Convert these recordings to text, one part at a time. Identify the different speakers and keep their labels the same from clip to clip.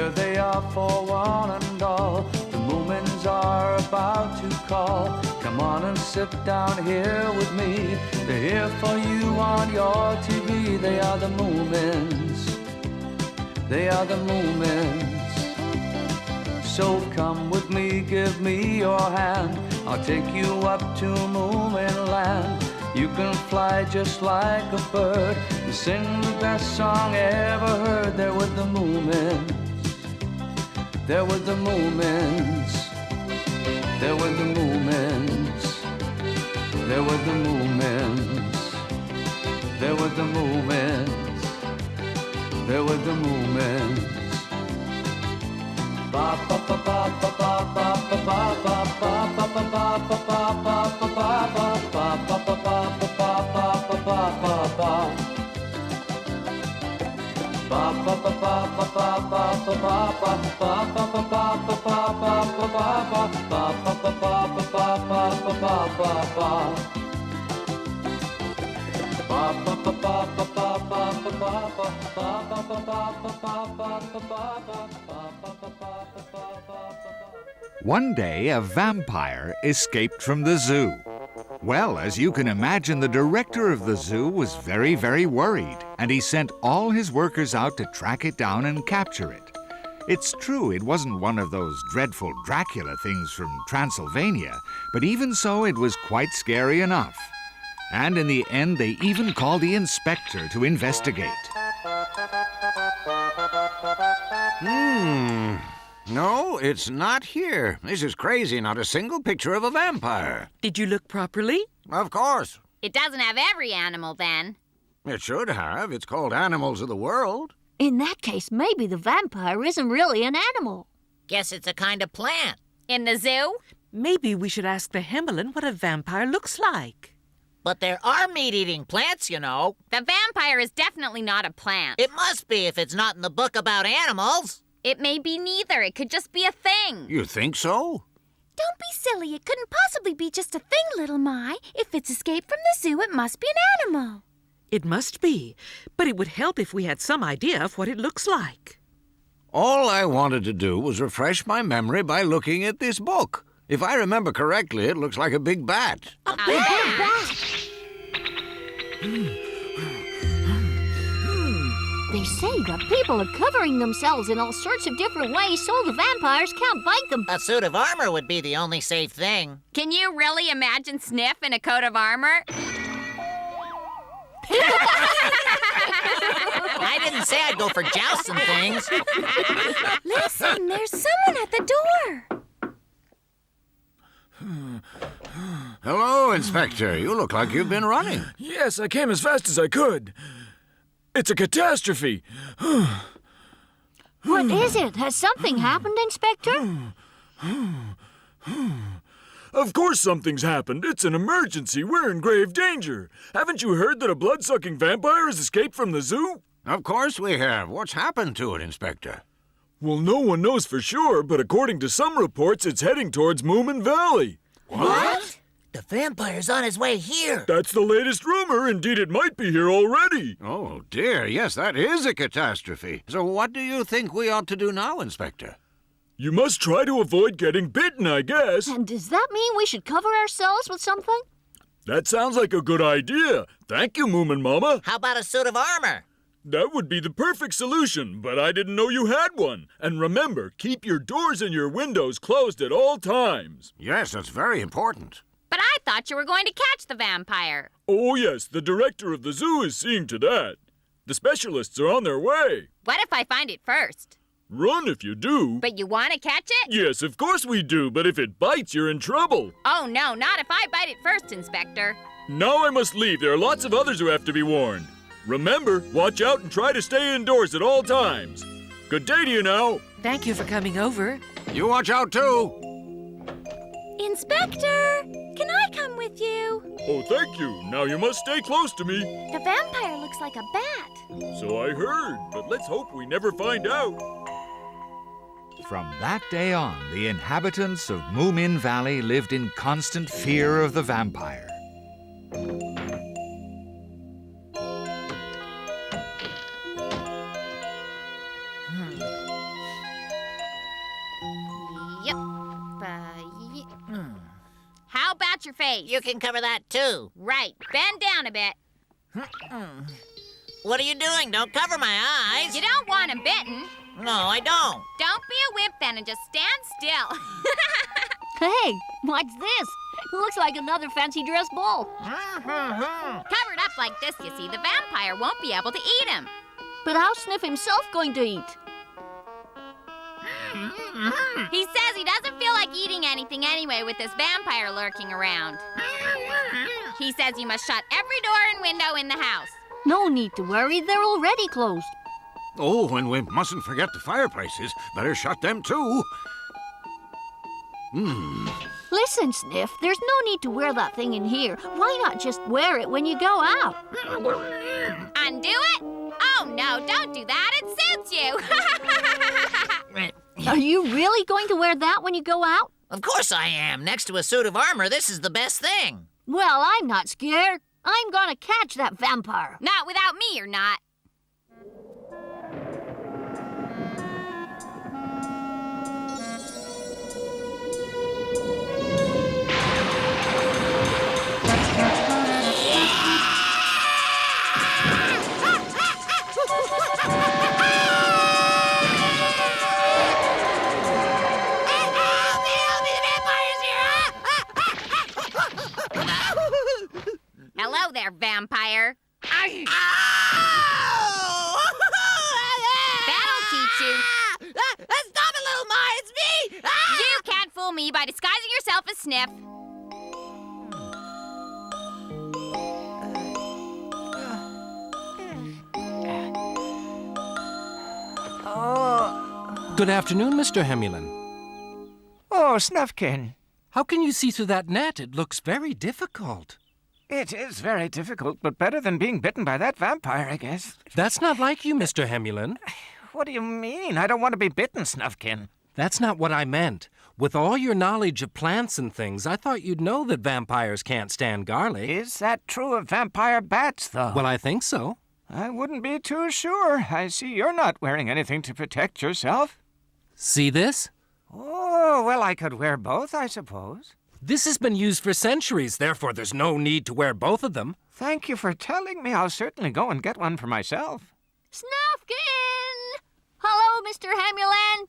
Speaker 1: Here they are for one and all. The Moomins are about to call. Come on and sit down here with me. They're here for you on your TV. They are the Moomins. They are the Moomins. So come with me, give me your hand. I'll take you up to Moomin land. You can fly just like a bird and sing the best song ever heard. They're with the Moomins. They're with the Moomins. They're with the Moomins. They're with the Moomins. They're with the Moomins. They're with the Moomins. Ba ba ba ba ba ba ba ba ba ba ba ba ba ba ba
Speaker 2: One day, a vampire escaped from the zoo. Well, as you can imagine, the director of the zoo was very, very worried, and he sent all his workers out to track it down and capture it. It's true, it wasn't one of those dreadful Dracula things from Transylvania, but even so, it was quite scary enough. And in the end, they even called the inspector to investigate.
Speaker 3: No, it's not here. This is crazy. Not a single picture of a vampire.
Speaker 4: Did you look properly?
Speaker 3: Of course.
Speaker 5: It doesn't have every animal, then.
Speaker 3: It should have. It's called Animals of the World.
Speaker 6: In that case, maybe the vampire isn't really an animal.
Speaker 7: Guess it's a kind of plant.
Speaker 5: In the zoo?
Speaker 4: Maybe we should ask the Himmelin what a vampire looks like.
Speaker 7: But there are meat-eating plants, you know.
Speaker 5: The vampire is definitely not a plant.
Speaker 7: It must be if it's not in the book about animals.
Speaker 5: It may be neither. It could just be a thing.
Speaker 3: You think so?
Speaker 6: Don't be silly. It couldn't possibly be just a thing, little My. If it's escaped from the zoo, it must be an animal.
Speaker 4: It must be, but it would help if we had some idea of what it looks like.
Speaker 3: All I wanted to do was refresh my memory by looking at this book. If I remember correctly, it looks like a big bat.
Speaker 6: A big bat. They say that people are covering themselves in all sorts of different ways so the vampires can't bite them.
Speaker 7: A suit of armor would be the only safe thing.
Speaker 5: Can you really imagine Sniff in a coat of armor?
Speaker 7: I didn't say I'd go for jousting things.
Speaker 6: Listen, there's someone at the door.
Speaker 3: Hello, Inspector. You look like you've been running.
Speaker 8: Yes, I came as fast as I could. It's a catastrophe.
Speaker 6: What is it? Has something happened, Inspector?
Speaker 8: Of course something's happened. It's an emergency. We're in grave danger. Haven't you heard that a blood-sucking vampire has escaped from the zoo?
Speaker 3: Of course we have. What's happened to it, Inspector?
Speaker 8: Well, no one knows for sure, but according to some reports, it's heading towards Moominvalley.
Speaker 7: What? The vampire's on his way here.
Speaker 8: That's the latest rumor. Indeed, it might be here already.
Speaker 3: Oh, dear. Yes, that is a catastrophe. So what do you think we ought to do now, Inspector?
Speaker 8: You must try to avoid getting bitten, I guess.
Speaker 6: And does that mean we should cover ourselves with something?
Speaker 8: That sounds like a good idea. Thank you, Moominmamma.
Speaker 7: How about a suit of armor?
Speaker 8: That would be the perfect solution, but I didn't know you had one. And remember, keep your doors and your windows closed at all times.
Speaker 3: Yes, that's very important.
Speaker 5: But I thought you were going to catch the vampire.
Speaker 8: Oh, yes, the director of the zoo is seeing to that. The specialists are on their way.
Speaker 5: What if I find it first?
Speaker 8: Run if you do.
Speaker 5: But you want to catch it?
Speaker 8: Yes, of course we do, but if it bites, you're in trouble.
Speaker 5: Oh, no, not if I bite it first, Inspector.
Speaker 8: Now I must leave. There are lots of others who have to be warned. Remember, watch out and try to stay indoors at all times. Good day to you now.
Speaker 4: Thank you for coming over.
Speaker 3: You watch out, too.
Speaker 6: Inspector, can I come with you?
Speaker 8: Oh, thank you. Now you must stay close to me.
Speaker 6: The vampire looks like a bat.
Speaker 8: So I heard, but let's hope we never find out.
Speaker 2: From that day on, the inhabitants of Moomin Valley lived in constant fear of the vampire.
Speaker 5: your face.
Speaker 7: You can cover that too.
Speaker 5: Right. Bend down a bit.
Speaker 7: What are you doing? Don't cover my eyes.
Speaker 5: You don't want him bitten.
Speaker 7: No, I don't.
Speaker 5: Don't be a wimp then and just stand still.
Speaker 9: Hey, what's this? It looks like another fancy dress ball.
Speaker 5: Covered up like this, you see, the vampire won't be able to eat him.
Speaker 9: But how's Sniff himself going to eat?
Speaker 5: He says he doesn't feel like eating anything anyway with this vampire lurking around. He says you must shut every door and window in the house.
Speaker 9: No need to worry, they're already closed.
Speaker 3: Oh, and we mustn't forget the fireplaces. Better shut them too.
Speaker 9: Listen, Sniff, there's no need to wear that thing in here. Why not just wear it when you go out?
Speaker 5: Undo it? Oh, no, don't do that. It suits you.
Speaker 9: Are you really going to wear that when you go out?
Speaker 7: Of course I am. Next to a suit of armor, this is the best thing.
Speaker 9: Well, I'm not scared. I'm gonna catch that vampire.
Speaker 5: Not without me, you're not. Hello there, vampire.
Speaker 7: Ow!
Speaker 5: That'll teach you.
Speaker 7: Stop it, little Ma, it's me!
Speaker 5: You can't fool me by disguising yourself as Sniff.
Speaker 10: Good afternoon, Mr. Hemulin.
Speaker 11: Oh, Snufkin.
Speaker 10: How can you see through that net? It looks very difficult.
Speaker 11: It is very difficult, but better than being bitten by that vampire, I guess.
Speaker 10: That's not like you, Mr. Hemulin.
Speaker 11: What do you mean? I don't want to be bitten, Snufkin.
Speaker 10: That's not what I meant. With all your knowledge of plants and things, I thought you'd know that vampires can't stand garlic.
Speaker 11: Is that true of vampire bats, though?
Speaker 10: Well, I think so.
Speaker 11: I wouldn't be too sure. I see you're not wearing anything to protect yourself.
Speaker 10: See this?
Speaker 11: Oh, well, I could wear both, I suppose.
Speaker 10: This has been used for centuries, therefore there's no need to wear both of them.
Speaker 11: Thank you for telling me. I'll certainly go and get one for myself.
Speaker 9: Snufkin! Hello, Mr. Hemulin.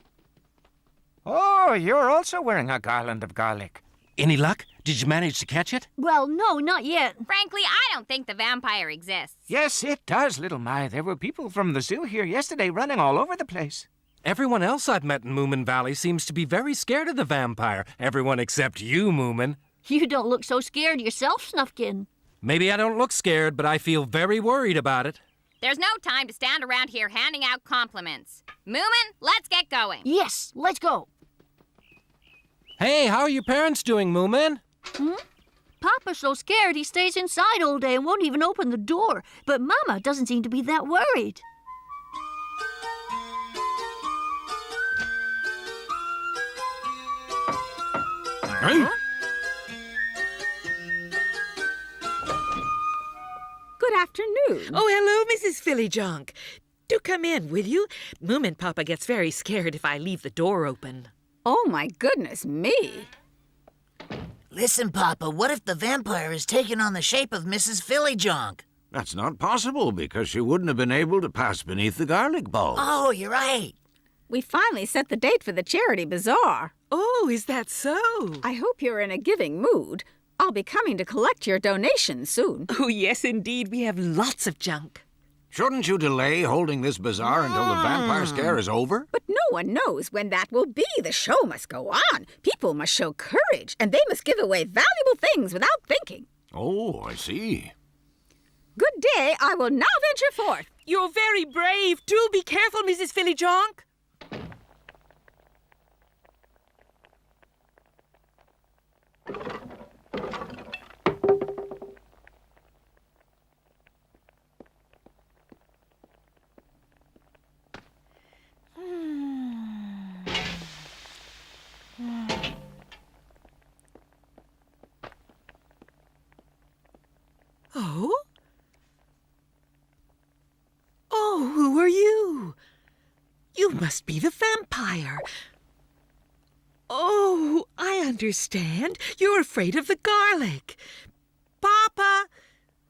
Speaker 11: Oh, you're also wearing a garland of garlic.
Speaker 10: Any luck? Did you manage to catch it?
Speaker 9: Well, no, not yet.
Speaker 5: Frankly, I don't think the vampire exists.
Speaker 11: Yes, it does, little Mai. There were people from the zoo here yesterday running all over the place.
Speaker 10: Everyone else I've met in Moominvalley seems to be very scared of the vampire. Everyone except you, Moomin.
Speaker 9: You don't look so scared yourself, Snufkin.
Speaker 10: Maybe I don't look scared, but I feel very worried about it.
Speaker 5: There's no time to stand around here handing out compliments. Moomin, let's get going.
Speaker 9: Yes, let's go.
Speaker 10: Hey, how are your parents doing, Moomin?
Speaker 9: Papa's so scared he stays inside all day and won't even open the door. But Mama doesn't seem to be that worried.
Speaker 3: Huh?
Speaker 12: Good afternoon.
Speaker 4: Oh, hello, Mrs. Fillyjonk. Do come in, will you? Moominpappa gets very scared if I leave the door open.
Speaker 12: Oh, my goodness me.
Speaker 7: Listen, Papa, what if the vampire is taking on the shape of Mrs. Fillyjonk?
Speaker 3: That's not possible because she wouldn't have been able to pass beneath the garlic bulbs.
Speaker 7: Oh, you're right.
Speaker 12: We finally set the date for the charity bazaar.
Speaker 4: Oh, is that so?
Speaker 12: I hope you're in a giving mood. I'll be coming to collect your donations soon.
Speaker 4: Oh, yes, indeed. We have lots of junk.
Speaker 3: Shouldn't you delay holding this bazaar until the vampire scare is over?
Speaker 12: But no one knows when that will be. The show must go on. People must show courage, and they must give away valuable things without thinking.
Speaker 3: Oh, I see.
Speaker 12: Good day. I will now venture forth.
Speaker 4: You're very brave. Do be careful, Mrs. Fillyjonk. Oh? Oh, who are you? You must be the vampire. Oh, I understand. You're afraid of the garlic. Papa!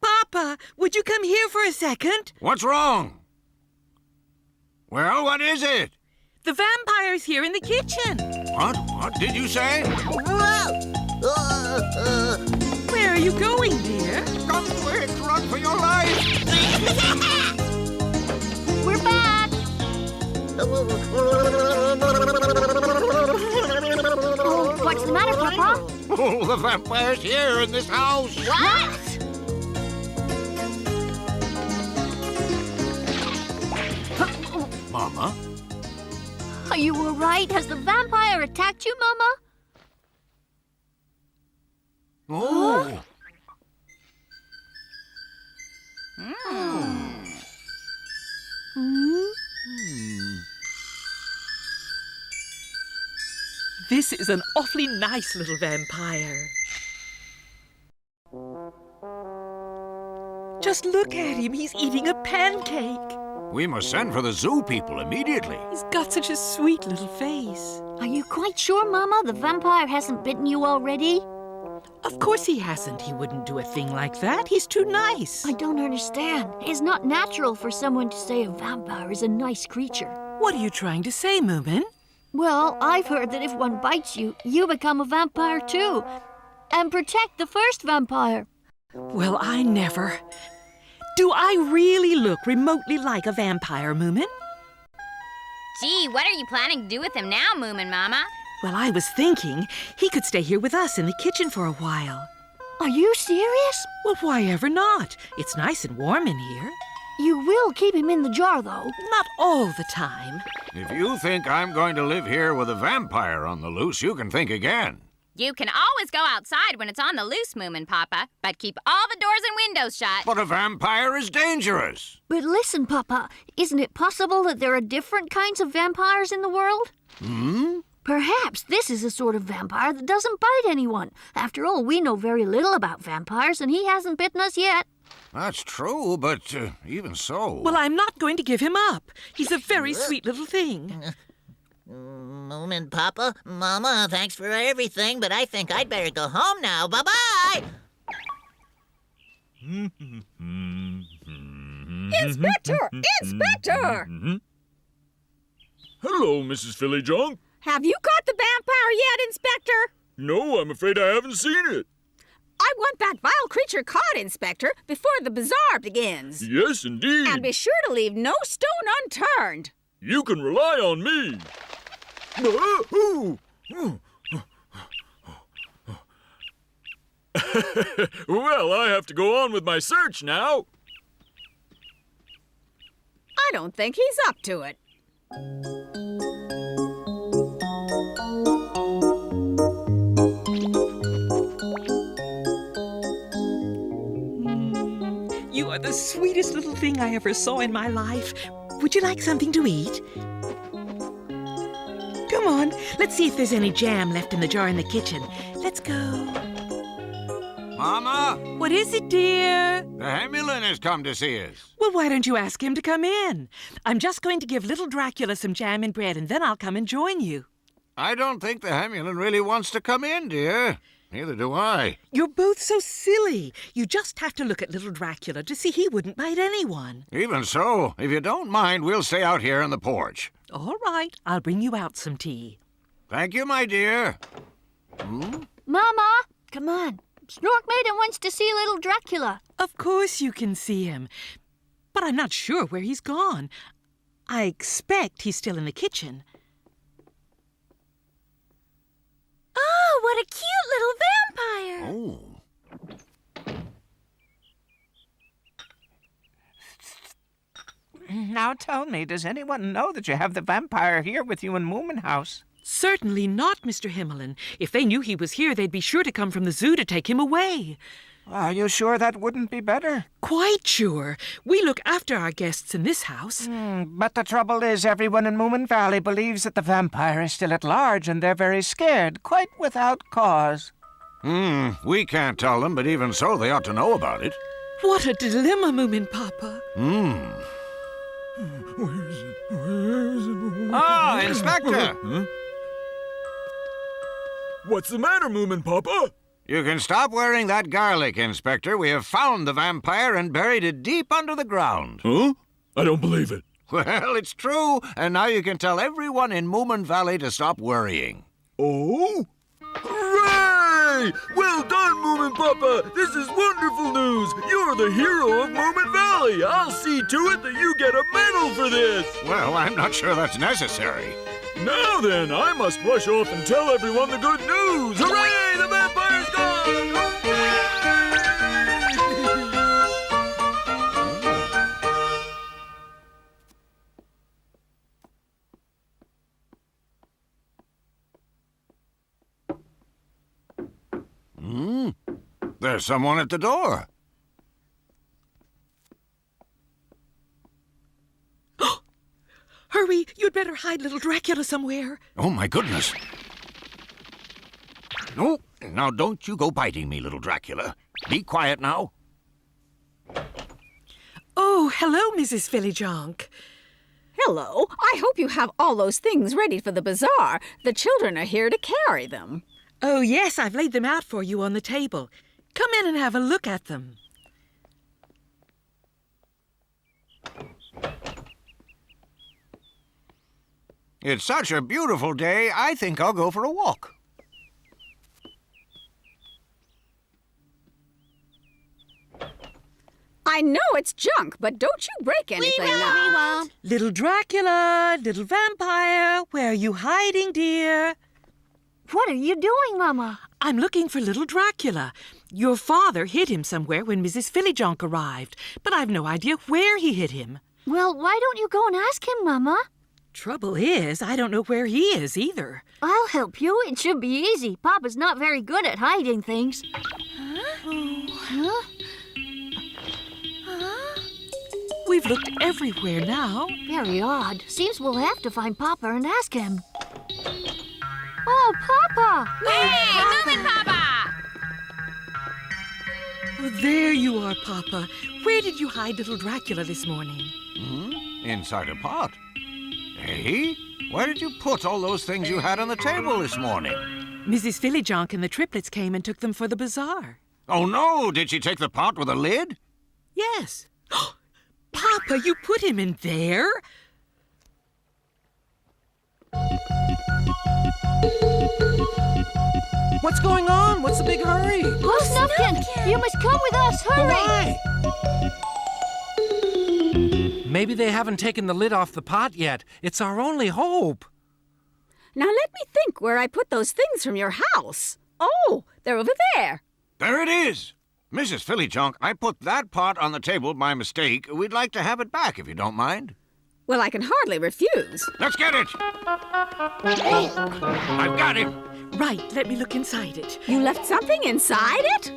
Speaker 4: Papa, would you come here for a second?
Speaker 3: What's wrong? Well, what is it?
Speaker 4: The vampire's here in the kitchen.
Speaker 3: What? What did you say?
Speaker 4: Where are you going, dear?
Speaker 3: Come quick! Run for your life!
Speaker 9: We're back. Oh, what's the matter, Papa?
Speaker 3: Oh, the vampire's here in this house!
Speaker 9: What?
Speaker 3: Mama?
Speaker 9: Are you all right? Has the vampire attacked you, Mama?
Speaker 3: Oh!
Speaker 4: This is an awfully nice little vampire. Just look at him. He's eating a pancake.
Speaker 3: We must send for the zoo people immediately.
Speaker 4: He's got such a sweet little face.
Speaker 9: Are you quite sure, Mama, the vampire hasn't bitten you already?
Speaker 4: Of course he hasn't. He wouldn't do a thing like that. He's too nice.
Speaker 9: I don't understand. It's not natural for someone to say a vampire is a nice creature.
Speaker 4: What are you trying to say, Moomin?
Speaker 9: Well, I've heard that if one bites you, you become a vampire too. And protect the first vampire.
Speaker 4: Well, I never. Do I really look remotely like a vampire, Moomin?
Speaker 5: Gee, what are you planning to do with him now, Moominmamma?
Speaker 4: Well, I was thinking he could stay here with us in the kitchen for a while.
Speaker 9: Are you serious?
Speaker 4: Well, why ever not? It's nice and warm in here.
Speaker 9: You will keep him in the jar, though.
Speaker 4: Not all the time.
Speaker 3: If you think I'm going to live here with a vampire on the loose, you can think again.
Speaker 5: You can always go outside when it's on the loose, Moominpappa, but keep all the doors and windows shut.
Speaker 3: But a vampire is dangerous.
Speaker 9: But listen, Papa, isn't it possible that there are different kinds of vampires in the world? Perhaps this is a sort of vampire that doesn't bite anyone. After all, we know very little about vampires, and he hasn't bitten us yet.
Speaker 3: That's true, but even so...
Speaker 4: Well, I'm not going to give him up. He's a very sweet little thing.
Speaker 7: Moominpappa, Mama, thanks for everything, but I think I'd better go home now. Bye-bye!
Speaker 12: Inspector! Inspector!
Speaker 8: Hello, Mrs. Fillyjunk.
Speaker 12: Have you caught the vampire yet, Inspector?
Speaker 8: No, I'm afraid I haven't seen it.
Speaker 12: I want that vile creature caught, Inspector, before the bazaar begins.
Speaker 8: Yes, indeed.
Speaker 12: And be sure to leave no stone unturned.
Speaker 8: You can rely on me. Well, I have to go on with my search now.
Speaker 12: I don't think he's up to it.
Speaker 4: You are the sweetest little thing I ever saw in my life. Would you like something to eat? Come on, let's see if there's any jam left in the jar in the kitchen. Let's go.
Speaker 3: Mama?
Speaker 4: What is it, dear?
Speaker 3: The Hemulin has come to see us.
Speaker 4: Well, why don't you ask him to come in? I'm just going to give little Dracula some jam and bread, and then I'll come and join you.
Speaker 3: I don't think the Hemulin really wants to come in, dear. Neither do I.
Speaker 4: You're both so silly. You just have to look at little Dracula to see he wouldn't bite anyone.
Speaker 3: Even so, if you don't mind, we'll stay out here on the porch.
Speaker 4: All right, I'll bring you out some tea.
Speaker 3: Thank you, my dear.
Speaker 9: Mama, come on. Snork Maiden wants to see little Dracula.
Speaker 4: Of course you can see him, but I'm not sure where he's gone. I expect he's still in the kitchen.
Speaker 6: Oh, what a cute little vampire!
Speaker 3: Oh.
Speaker 11: Now tell me, does anyone know that you have the vampire here with you in Moominhouse?
Speaker 4: Certainly not, Mr. Himmelin. If they knew he was here, they'd be sure to come from the zoo to take him away.
Speaker 11: Are you sure that wouldn't be better?
Speaker 4: Quite sure. We look after our guests in this house.
Speaker 11: But the trouble is, everyone in Moominvalley believes that the vampire is still at large, and they're very scared, quite without cause.
Speaker 3: We can't tell them, but even so, they ought to know about it.
Speaker 4: What a dilemma, Moominpappa.
Speaker 8: Where is it?
Speaker 3: Ah, Inspector!
Speaker 8: What's the matter, Moominpappa?
Speaker 3: You can stop wearing that garlic, Inspector. We have found the vampire and buried it deep under the ground.
Speaker 8: Huh? I don't believe it.
Speaker 3: Well, it's true, and now you can tell everyone in Moominvalley to stop worrying.
Speaker 8: Oh? Hooray! Well done, Moominpappa! This is wonderful news! You're the hero of Moominvalley! I'll see to it that you get a medal for this!
Speaker 3: Well, I'm not sure that's necessary.
Speaker 8: Now then, I must rush off and tell everyone the good news! Hooray! The vampire's gone!
Speaker 3: There's someone at the door.
Speaker 4: Hurry, you'd better hide little Dracula somewhere.
Speaker 3: Oh, my goodness. No, now don't you go biting me, little Dracula. Be quiet now.
Speaker 4: Oh, hello, Mrs. Fillyjonk.
Speaker 12: Hello. I hope you have all those things ready for the bazaar. The children are here to carry them.
Speaker 4: Oh, yes, I've laid them out for you on the table. Come in and have a look at them.
Speaker 3: It's such a beautiful day, I think I'll go for a walk.
Speaker 12: I know it's junk, but don't you break anything now.
Speaker 9: We won't.
Speaker 4: Little Dracula, little vampire, where are you hiding, dear?
Speaker 9: What are you doing, Mama?
Speaker 4: I'm looking for little Dracula. Your father hid him somewhere when Mrs. Fillyjonk arrived, but I've no idea where he hid him.
Speaker 9: Well, why don't you go and ask him, Mama?
Speaker 4: Trouble is, I don't know where he is either.
Speaker 9: I'll help you. It should be easy. Papa's not very good at hiding things. Huh?
Speaker 4: We've looked everywhere now.
Speaker 9: Very odd. Seems we'll have to find Papa and ask him. Oh, Papa!
Speaker 5: Hey, Moominpappa!
Speaker 4: Oh, there you are, Papa. Where did you hide little Dracula this morning?
Speaker 3: Inside a pot. Hey, where did you put all those things you had on the table this morning?
Speaker 4: Mrs. Fillyjonk and the triplets came and took them for the bazaar.
Speaker 3: Oh, no! Did she take the pot with a lid?
Speaker 4: Yes. Papa, you put him in there?
Speaker 10: What's going on? What's the big hurry?
Speaker 9: Oh, Snufkin! You must come with us! Hurry!
Speaker 10: Why? Maybe they haven't taken the lid off the pot yet. It's our only hope.
Speaker 12: Now let me think where I put those things from your house. Oh, they're over there.
Speaker 3: There it is! Mrs. Fillyjonk, I put that pot on the table by mistake. We'd like to have it back, if you don't mind.
Speaker 12: Well, I can hardly refuse.
Speaker 3: Let's get it! Oh, I've got him!
Speaker 4: Right, let me look inside it.
Speaker 12: You left something inside it?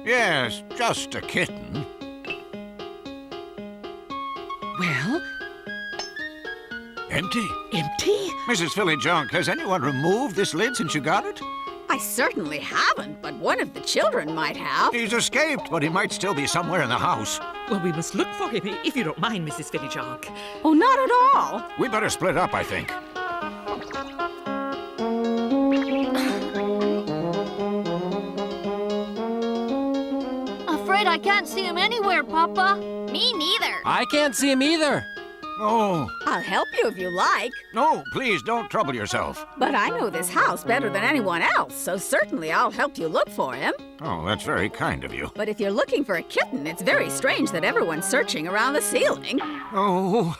Speaker 3: Yes, just a kitten.
Speaker 4: Well?
Speaker 3: Empty.
Speaker 4: Empty?
Speaker 3: Mrs. Fillyjonk, has anyone removed this lid since you got it?
Speaker 12: I certainly haven't, but one of the children might have.
Speaker 3: He's escaped, but he might still be somewhere in the house.
Speaker 4: Well, we must look for him, if you don't mind, Mrs. Fillyjonk.
Speaker 12: Oh, not at all.
Speaker 3: We better split up, I think.
Speaker 9: Afraid I can't see him anywhere, Papa.
Speaker 5: Me neither.
Speaker 10: I can't see him either.
Speaker 3: Oh.
Speaker 12: I'll help you if you like.
Speaker 3: No, please don't trouble yourself.
Speaker 12: But I know this house better than anyone else, so certainly I'll help you look for him.
Speaker 3: Oh, that's very kind of you.
Speaker 12: But if you're looking for a kitten, it's very strange that everyone's searching around the ceiling.
Speaker 3: Oh.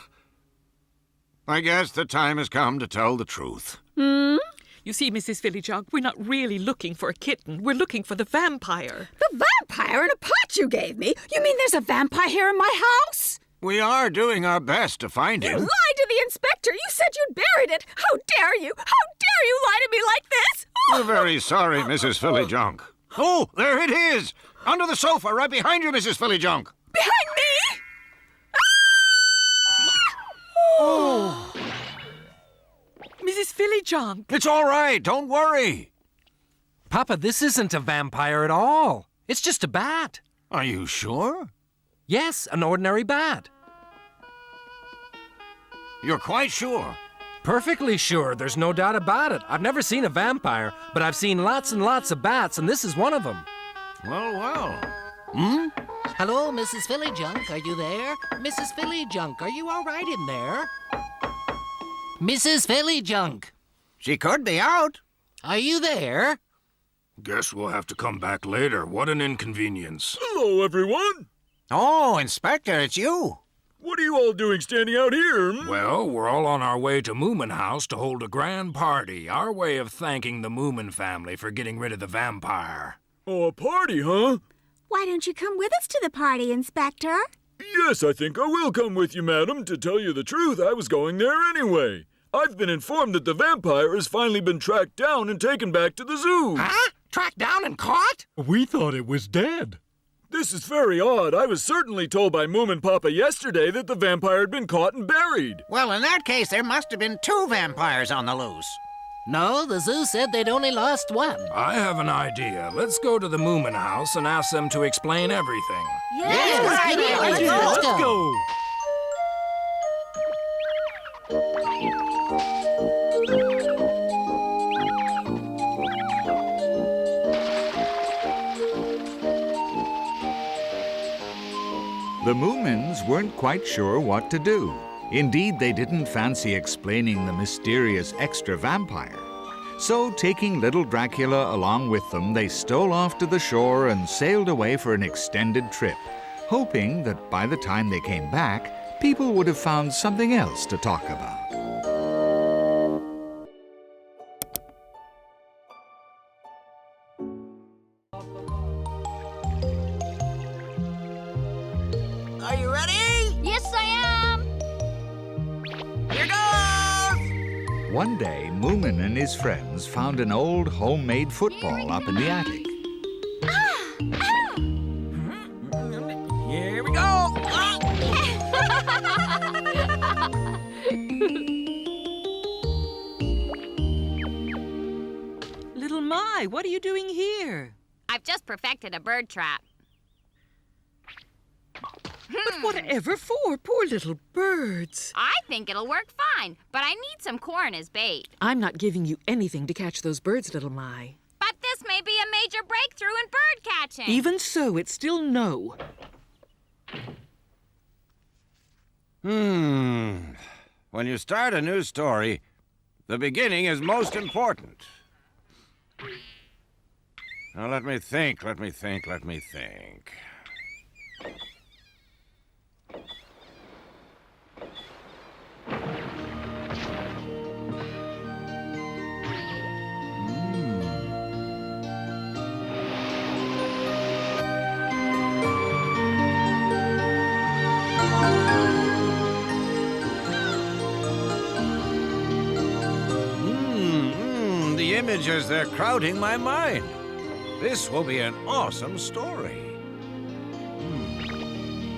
Speaker 3: I guess the time has come to tell the truth.
Speaker 4: You see, Mrs. Fillyjonk, we're not really looking for a kitten. We're looking for the vampire.
Speaker 12: The vampire in a pot you gave me? You mean there's a vampire here in my house?
Speaker 3: We are doing our best to find
Speaker 12: You
Speaker 3: him.
Speaker 12: lied to the inspector. You said you'd buried it. How dare you? How dare you lie to me like this?
Speaker 3: We're very sorry, Mrs. Fillyjonk. Oh, there it is! Under the sofa, right behind you, Mrs. Fillyjonk.
Speaker 12: Behind me?
Speaker 3: Oh.
Speaker 4: Mrs. Fillyjonk.
Speaker 3: It's all right. Don't worry.
Speaker 10: Papa, this isn't a vampire at all. It's just a bat.
Speaker 3: Are you sure?
Speaker 10: Yes, an ordinary bat.
Speaker 3: You're quite sure?
Speaker 10: Perfectly sure, there's no doubt about it. I've never seen a vampire, but I've seen lots and lots of bats, and this is one of them.
Speaker 3: Well.
Speaker 13: Hello, Mrs. Fillyjunk, are you there? Mrs. Fillyjunk, are you all right in there? Mrs. Fillyjunk,
Speaker 3: She could be out.
Speaker 13: are you there?
Speaker 14: Guess we'll have to come back later. What an inconvenience.
Speaker 8: Hello, everyone.
Speaker 3: Oh, Inspector, it's you.
Speaker 8: What are you all doing standing out here?
Speaker 14: Well, we're all on our way to Moominhouse to hold a grand party, our way of thanking the Moomin family for getting rid of the vampire.
Speaker 8: Oh, a party, huh?
Speaker 6: Why don't you come with us to the party, Inspector?
Speaker 8: Yes, I think I will come with you, madam. To tell you the truth, I was going there anyway. I've been informed that the vampire has finally been tracked down and taken back to the zoo.
Speaker 3: Huh? Tracked down and caught?
Speaker 14: We thought it was dead.
Speaker 8: This is very odd. I was certainly told by Moominpappa yesterday that the vampire had been caught and buried.
Speaker 3: Well, in that case, there must have been 2 vampires on the loose.
Speaker 13: No, the zoo said they'd only lost one.
Speaker 14: I have an idea. Let's go to the Moominhouse and ask them to explain everything.
Speaker 13: Let's go.
Speaker 2: The Moomins weren't quite sure what to do. Indeed, they didn't fancy explaining the mysterious extra vampire. So, taking little Dracula along with them, they stole off to the shore and sailed away for an extended trip, hoping that by the time they came back, people would have found something else to talk about.
Speaker 7: Are you ready?
Speaker 5: Yes, I am.
Speaker 7: Here goes!
Speaker 2: One day, Moomin and his friends found an old homemade football up in the attic.
Speaker 7: Here we go!
Speaker 4: Little My, what are you doing here?
Speaker 5: I've just perfected a bird trap.
Speaker 4: But whatever for? Poor little birds.
Speaker 5: I think it'll work fine, but I need some corn as bait.
Speaker 4: I'm not giving you anything to catch those birds, Little My.
Speaker 5: But this may be a major breakthrough in bird catching.
Speaker 4: Even so, it's still no.
Speaker 3: When you start a new story, the beginning is most important. Now, let me think. The images, they're crowding my mind. This will be an awesome story.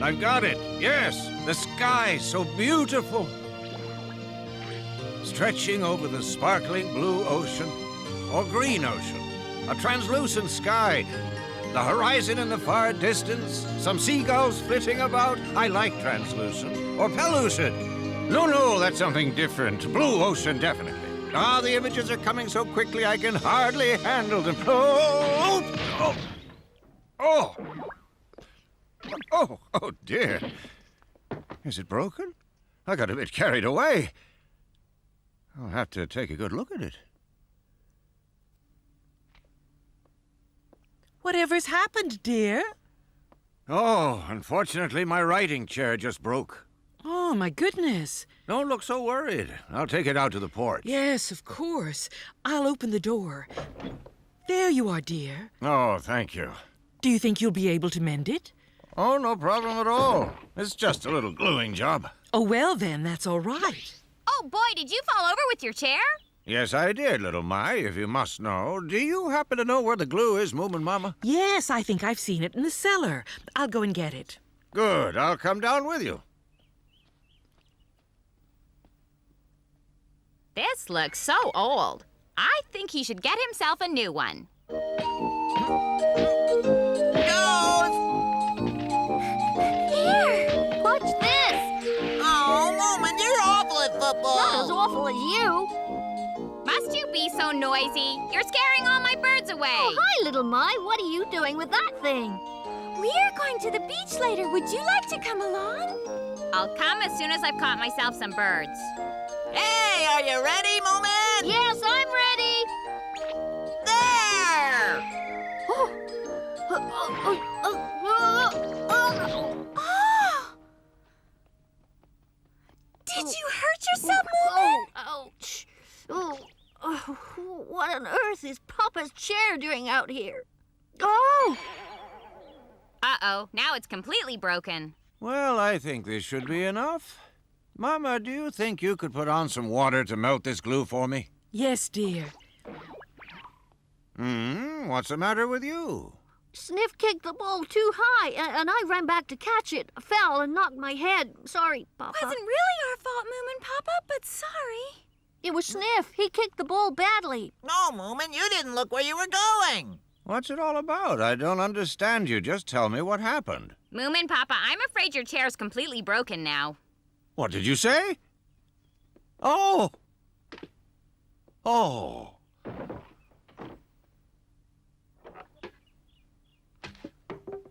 Speaker 3: I've got it. Yes, the sky so beautiful. Stretching over the sparkling blue ocean or green ocean. A translucent sky. The horizon in the far distance. Some seagulls flitting about. I like translucent. Or pellucid. No, that's something different. Blue ocean, definitely. The images are coming so quickly I can hardly handle them. Oh, dear. Is it broken? I got a bit carried away. I'll have to take a good look at it.
Speaker 4: Whatever's happened, dear?
Speaker 3: Oh, unfortunately, my writing chair just broke.
Speaker 4: Oh, my goodness.
Speaker 3: Don't look so worried. I'll take it out to the porch.
Speaker 4: Yes, of course. I'll open the door. There you are, dear.
Speaker 3: Oh, thank you.
Speaker 4: Do you think you'll be able to mend it?
Speaker 3: Oh, no problem at all. It's just a little gluing job.
Speaker 4: Oh, well then, that's all right.
Speaker 5: Oh, boy, did you fall over with your chair?
Speaker 3: Yes, I did, little My, if you must know. Do you happen to know where the glue is, Moominmamma?
Speaker 4: Yes, I think I've seen it in the cellar. I'll go and get it.
Speaker 3: Good. I'll come down with you.
Speaker 5: This looks so old. I think he should get himself a new one.
Speaker 9: Here, watch this.
Speaker 7: Oh, Moomin, you're awful at football.
Speaker 9: Not as awful as you.
Speaker 5: Must you be so noisy? You're scaring all my birds away.
Speaker 9: Oh, hi, little My. What are you doing with that thing?
Speaker 6: We're going to the beach later. Would you like to come along?
Speaker 5: I'll come as soon as I've caught myself some birds.
Speaker 7: Hey, are you ready, Moomin?
Speaker 9: Yes, I'm ready.
Speaker 7: There!
Speaker 6: Did you hurt yourself, Moomin?
Speaker 9: Ouch. What on earth is Papa's chair doing out here? Oh!
Speaker 5: Uh-oh, now it's completely broken.
Speaker 3: Well, I think this should be enough. Mama, do you think you could put on some water to melt this glue for me?
Speaker 4: Yes, dear.
Speaker 3: What's the matter with you?
Speaker 9: Sniff kicked the ball too high, and I ran back to catch it. Fell and knocked my head. Sorry, Papa.
Speaker 6: Wasn't really our fault, Moominpappa, but sorry.
Speaker 9: It was Sniff. He kicked the ball badly.
Speaker 7: No, Moomin, you didn't look where you were going.
Speaker 3: What's it all about? I don't understand you. Just tell me what happened.
Speaker 5: Moominpappa, I'm afraid your chair's completely broken now.
Speaker 3: What did you say? Oh! Oh!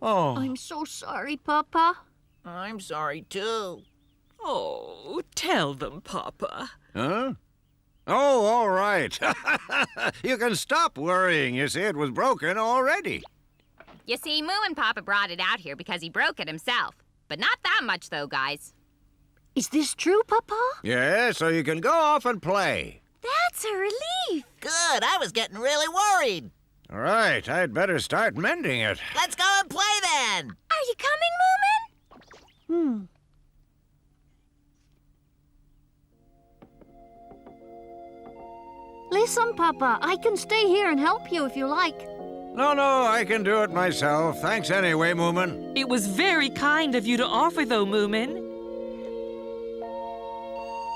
Speaker 3: Oh.
Speaker 9: I'm so sorry, Papa.
Speaker 7: I'm sorry, too.
Speaker 4: Oh, tell them, Papa.
Speaker 3: Huh? Oh, all right. You can stop worrying. You see, it was broken already.
Speaker 5: You see, Moominpappa brought it out here because he broke it himself. But not that much, though, guys.
Speaker 9: Is this true, Papa?
Speaker 3: Yeah, so you can go off and play.
Speaker 6: That's a relief.
Speaker 7: Good, I was getting really worried.
Speaker 3: All right, I'd better start mending it.
Speaker 7: Let's go and play then.
Speaker 6: Are you coming, Moomin?
Speaker 9: Listen, Papa, I can stay here and help you if you like.
Speaker 3: No, I can do it myself. Thanks anyway, Moomin.
Speaker 4: It was very kind of you to offer, though, Moomin.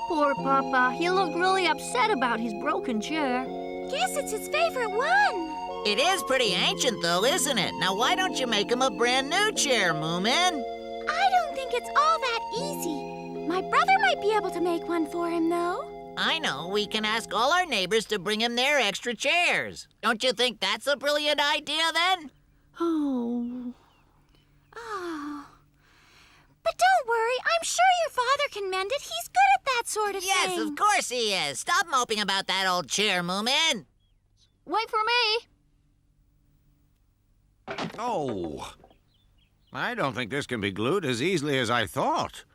Speaker 9: Poor Papa. He looked really upset about his broken chair.
Speaker 6: Guess it's his favorite one.
Speaker 7: It is pretty ancient, though, isn't it? Now, why don't you make him a brand new chair, Moomin?
Speaker 6: I don't think it's all that easy. My brother might be able to make one for him, though.
Speaker 7: I know. We can ask all our neighbors to bring him their extra chairs. Don't you think that's a brilliant idea, then?
Speaker 9: Oh.
Speaker 6: But don't worry. I'm sure your father can mend it. He's good at that sort of thing.
Speaker 7: Yes, of course he is. Stop moping about that old chair, Moomin.
Speaker 9: Wait for me.
Speaker 3: Oh. I don't think this can be glued as easily as I thought.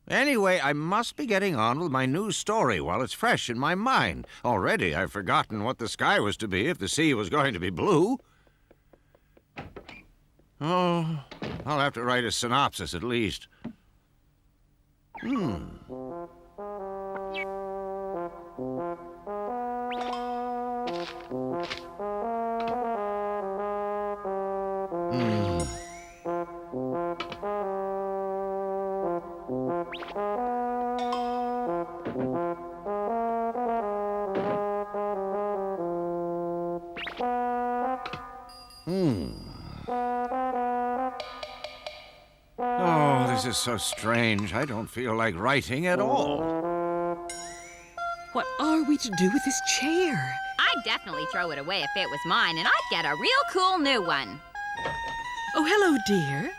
Speaker 3: Anyway, I must be getting on with my new story while it's fresh in my mind. Already I've forgotten what the sky was to be if the sea was going to be blue. Oh, I'll have to write a synopsis at least. Oh, this is so strange. I don't feel like writing at all.
Speaker 4: What are we to do with this chair?
Speaker 5: I'd definitely throw it away if it was mine, and I'd get a real cool new one.
Speaker 4: Oh, hello, dear.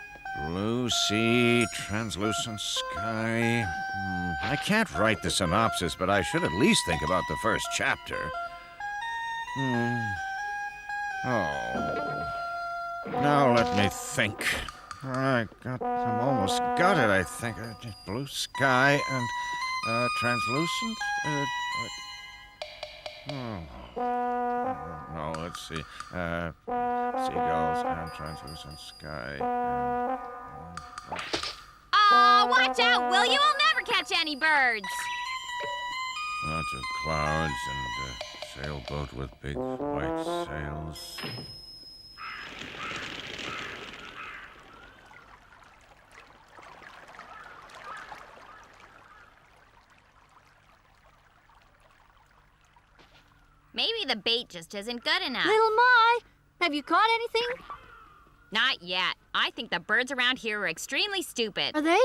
Speaker 3: Blue sea, translucent sky. I can't write the synopsis, but I should at least think about the first chapter. Oh. Now let me think. I'm almost got it, I think. Blue sky and translucent. No, let's see. Seagulls and translucent sky.
Speaker 5: Watch out, will you? I'll never catch any birds.
Speaker 3: Lots of clouds and a sailboat with big white sails.
Speaker 5: Maybe the bait just isn't good enough.
Speaker 9: Little My, have you caught anything?
Speaker 5: Not yet. I think the birds around here are extremely stupid.
Speaker 9: Are they?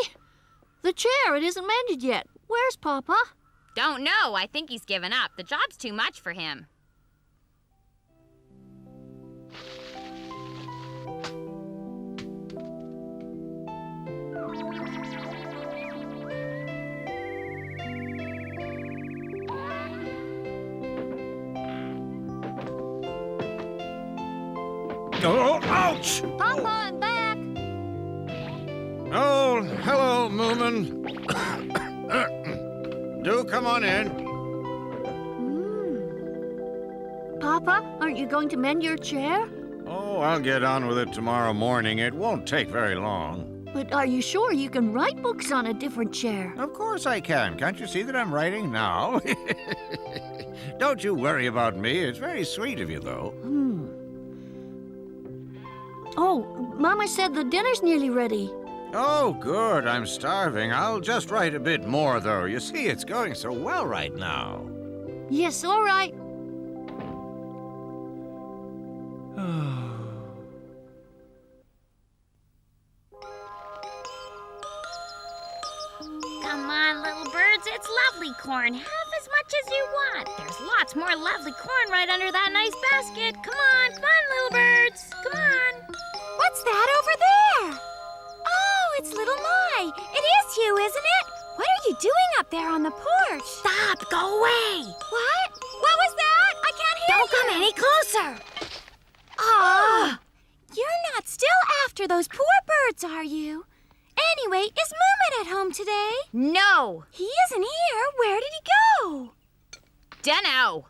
Speaker 9: The chair, it isn't mended yet. Where's Papa?
Speaker 5: Don't know. I think he's given up. The job's too much for him.
Speaker 3: Oh, ouch!
Speaker 9: Papa, I'm back.
Speaker 3: Oh, hello, Moomin. Do come on in.
Speaker 9: Papa, aren't you going to mend your chair?
Speaker 3: Oh, I'll get on with it tomorrow morning. It won't take very long.
Speaker 9: But are you sure you can write books on a different chair?
Speaker 3: Of course I can. Can't you see that I'm writing now? Don't you worry about me. It's very sweet of you, though.
Speaker 9: Oh, Mama said the dinner's nearly ready.
Speaker 3: Oh, good. I'm starving. I'll just write a bit more, though. You see, it's going so well right now.
Speaker 9: Yes, all right.
Speaker 6: Come on, little birds. It's lovely corn. Have as much as you want. There's lots more lovely corn right under that nice basket. Come on, little birds. Come on. What's that over there? Oh, it's little Mai. It is you, isn't it? What are you doing up there on the porch? Stop. Go away. What? What was that? I can't hear you. Don't come any closer. Oh, you're not still after those poor birds, are you? Anyway, is Moomin at home today?
Speaker 5: No.
Speaker 6: He isn't here. Where did he go?
Speaker 5: Dunno.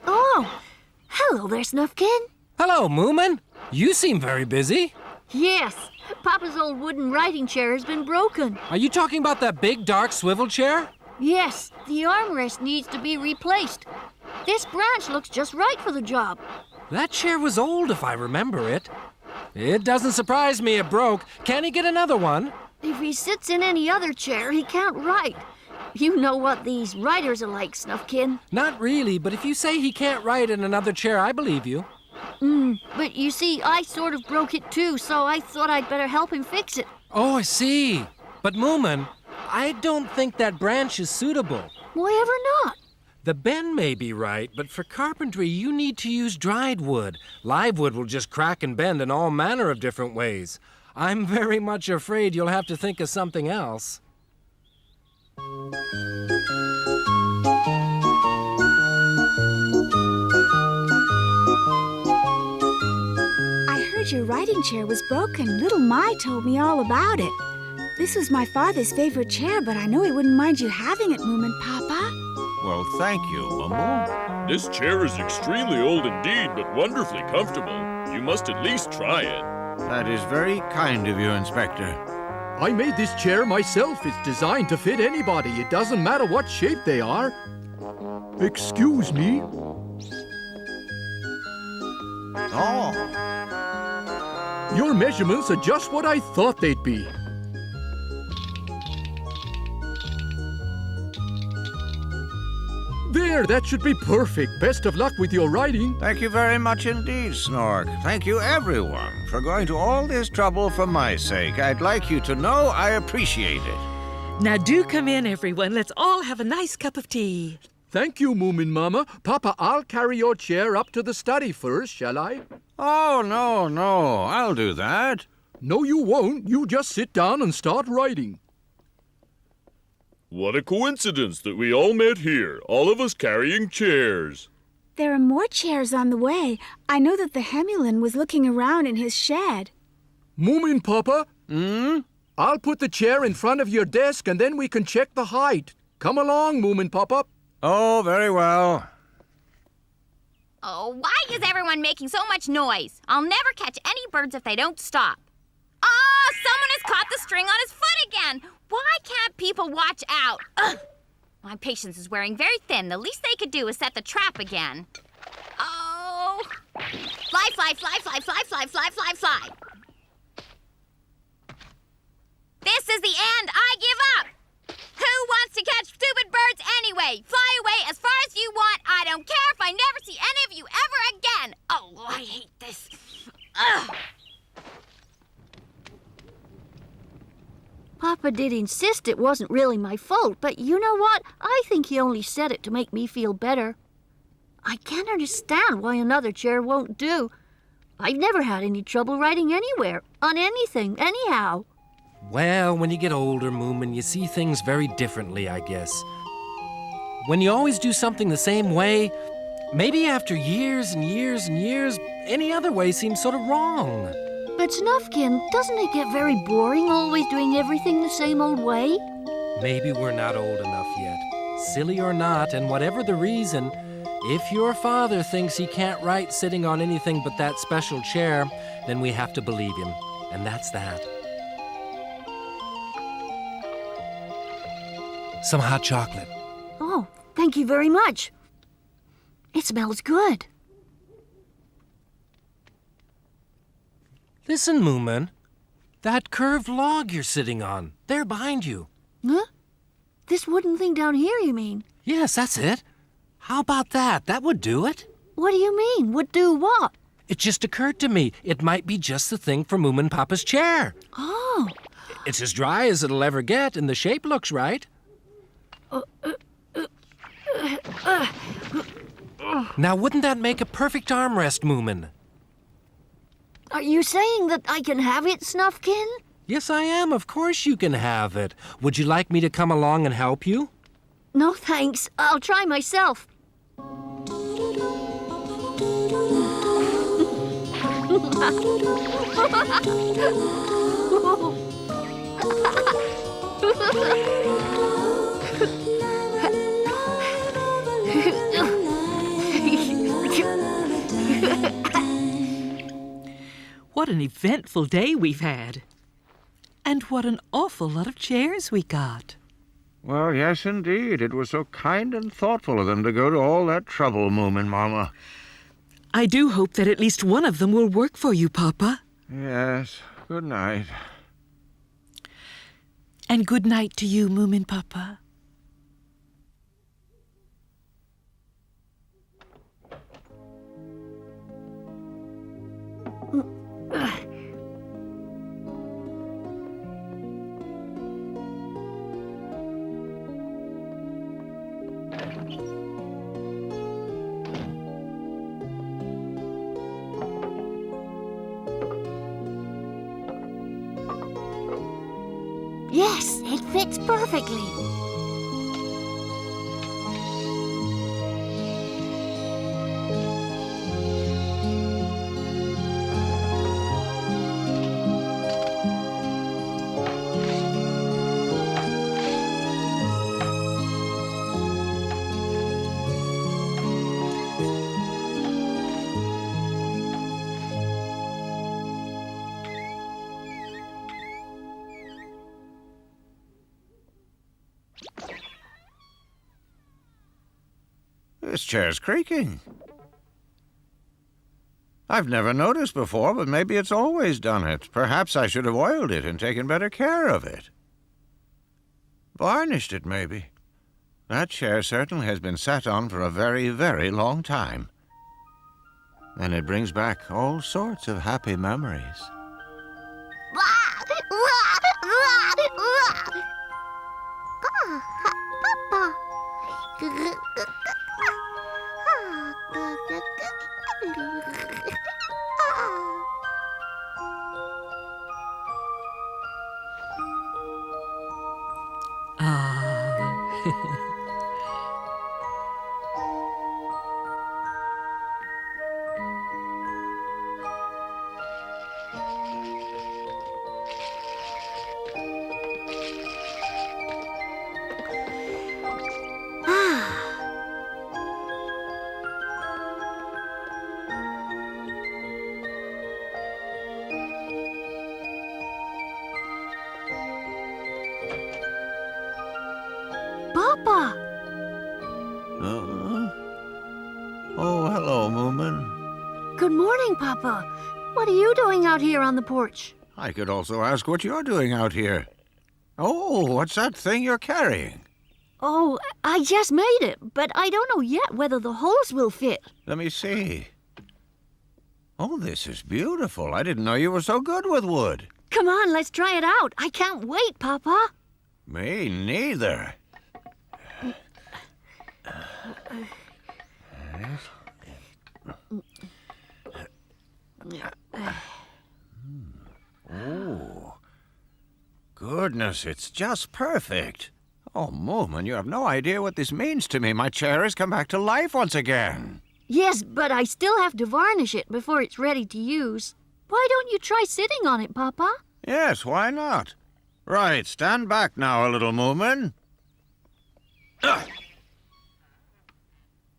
Speaker 9: Oh, hello there, Snuffkin.
Speaker 10: Hello, Moomin. You seem very busy.
Speaker 9: Yes, Papa's old wooden writing chair has been broken.
Speaker 10: Are you talking about that big, dark swivel chair?
Speaker 9: Yes, the armrest needs to be replaced. This branch looks just right for the job.
Speaker 10: That chair was old, if I remember it. It doesn't surprise me it broke. Can he get another one?
Speaker 9: If he sits in any other chair, he can't write. You know what these writers are like, Snuffkin.
Speaker 10: Not really, but if you say he can't write in another chair, I believe you.
Speaker 9: But you see, I sort of broke it too, so I thought I'd better help him fix it.
Speaker 10: Oh, I see. But Moomin, I don't think that branch is suitable.
Speaker 9: Why ever not?
Speaker 10: The bend may be right, but for carpentry, you need to use dried wood. Live wood will just crack and bend in all manner of different ways. I'm very much afraid you'll have to think of something else.
Speaker 15: I heard your writing chair was broken. Little Mai told me all about it. This was my father's favorite chair, but I know he wouldn't mind you having it, Moominpappa.
Speaker 3: Well, thank you, Momo.
Speaker 8: This chair is extremely old indeed, but wonderfully comfortable. You must at least try it.
Speaker 3: That is very kind of you, Inspector.
Speaker 16: I made this chair myself. It's designed to fit anybody. It doesn't matter what shape they are. Excuse me.
Speaker 3: Oh.
Speaker 16: Your measurements are just what I thought they'd be. There, that should be perfect. Best of luck with your writing.
Speaker 3: Thank you very much indeed, Snork. Thank you, everyone, for going to all this trouble for my sake. I'd like you to know I appreciate it.
Speaker 4: Now do come in, everyone. Let's all have a nice cup of tea.
Speaker 16: Thank you, Moominmamma. Papa, I'll carry your chair up to the study first, shall I?
Speaker 3: Oh, no. I'll do that.
Speaker 16: No, you won't. You just sit down and start writing.
Speaker 8: What a coincidence that we all met here, all of us carrying chairs.
Speaker 15: There are more chairs on the way. I know that the Hemulin was looking around in his shed.
Speaker 16: Moominpappa? I'll put the chair in front of your desk and then we can check the height. Come along, Moominpappa.
Speaker 3: Oh, very well.
Speaker 5: Oh, why is everyone making so much noise? I'll never catch any birds if they don't stop. Ah, someone has caught the string on his foot again. Why can't people watch out? Ugh. My patience is wearing very thin. The least they could do is set the trap again. Oh. Fly. This is the end. I give up. Who wants to catch stupid birds anyway? Fly away as far as you want. I don't care if I never see any of you ever again. Oh, I hate this. Ugh.
Speaker 9: Papa did insist it wasn't really my fault, but you know what? I think he only said it to make me feel better. I can't understand why another chair won't do. I've never had any trouble riding anywhere, on anything, anyhow.
Speaker 10: Well, when you get older, Moomin, you see things very differently, I guess. When you always do something the same way, maybe after years and years and years, any other way seems sort of wrong.
Speaker 9: But Snufkin, doesn't it get very boring always doing everything the same old way?
Speaker 10: Maybe we're not old enough yet. Silly or not, and whatever the reason, if your father thinks he can't write sitting on anything but that special chair, then we have to believe him. And that's that. Some hot chocolate.
Speaker 9: Oh, thank you very much. It smells good.
Speaker 10: Listen, Moomin. That curved log you're sitting on, there behind you.
Speaker 9: Huh? This wooden thing down here, you mean?
Speaker 10: Yes, that's it. How about that? That would do it.
Speaker 9: What do you mean? Would do what?
Speaker 10: It just occurred to me. It might be just the thing for Moominpappa's chair.
Speaker 9: Oh.
Speaker 10: It's as dry as it'll ever get, and the shape looks right. Now, wouldn't that make a perfect armrest, Moomin?
Speaker 9: Are you saying that I can have it, Snufkin?
Speaker 10: Yes, I am. Of course you can have it. Would you like me to come along and help you?
Speaker 9: No, thanks. I'll try myself.
Speaker 4: What an eventful day we've had. And what an awful lot of chairs we got.
Speaker 3: Well, yes, indeed. It was so kind and thoughtful of them to go to all that trouble, Moominmamma.
Speaker 4: I do hope that at least one of them will work for you, Papa.
Speaker 3: Yes. Good night.
Speaker 4: And good night to you, Moominpappa.
Speaker 9: Yes, it fits perfectly.
Speaker 3: This chair's creaking. I've never noticed before, but maybe it's always done it. Perhaps I should have oiled it and taken better care of it. Varnished it, maybe. That chair certainly has been sat on for a very, very long time. And it brings back all sorts of happy memories.
Speaker 9: Papa!
Speaker 3: Oh, hello, Moomin.
Speaker 9: Good morning, Papa. What are you doing out here on the porch?
Speaker 3: I could also ask what you're doing out here. Oh, what's that thing you're carrying?
Speaker 9: Oh, I just made it, but I don't know yet whether the holes will fit.
Speaker 3: Let me see. Oh, this is beautiful. I didn't know you were so good with wood.
Speaker 9: Come on, let's try it out. I can't wait, Papa.
Speaker 3: Me neither. Oh, goodness, it's just perfect. Oh, Moomin, you have no idea what this means to me. My chair has come back to life once again.
Speaker 9: Yes, but I still have to varnish it before it's ready to use. Why don't you try sitting on it, Papa?
Speaker 3: Yes, why not? Right, stand back now a little, Moomin.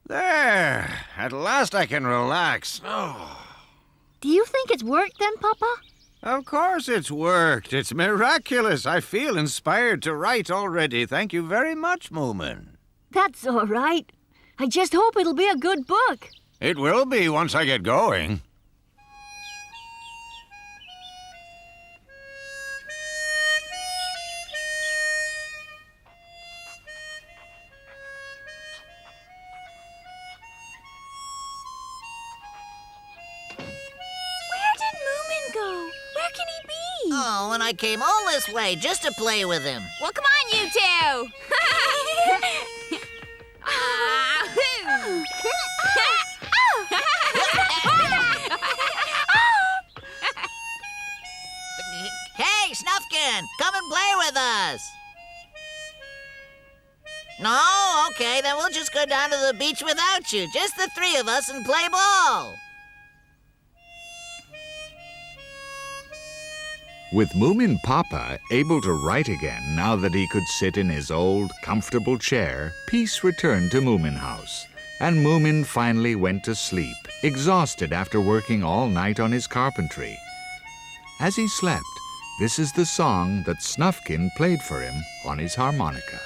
Speaker 3: There, at last I can relax. Oh.
Speaker 9: Do you think it's worked then, Papa?
Speaker 3: Of course it's worked. It's miraculous. I feel inspired to write already. Thank you very much, Moomin.
Speaker 9: That's all right. I just hope it'll be a good book.
Speaker 3: It will be once I get going.
Speaker 7: Oh, and I came all this way just to play with him.
Speaker 5: Well, come on, you two.
Speaker 7: Hey, Snuffkin, come and play with us. No? Okay, then we'll just go down to the beach without you. Just the three of us and play ball.
Speaker 2: With Moominpappa able to write again now that he could sit in his old, comfortable chair, peace returned to Moominhouse, and Moomin finally went to sleep, exhausted after working all night on his carpentry. As he slept, this is the song that Snuffkin played for him on his harmonica.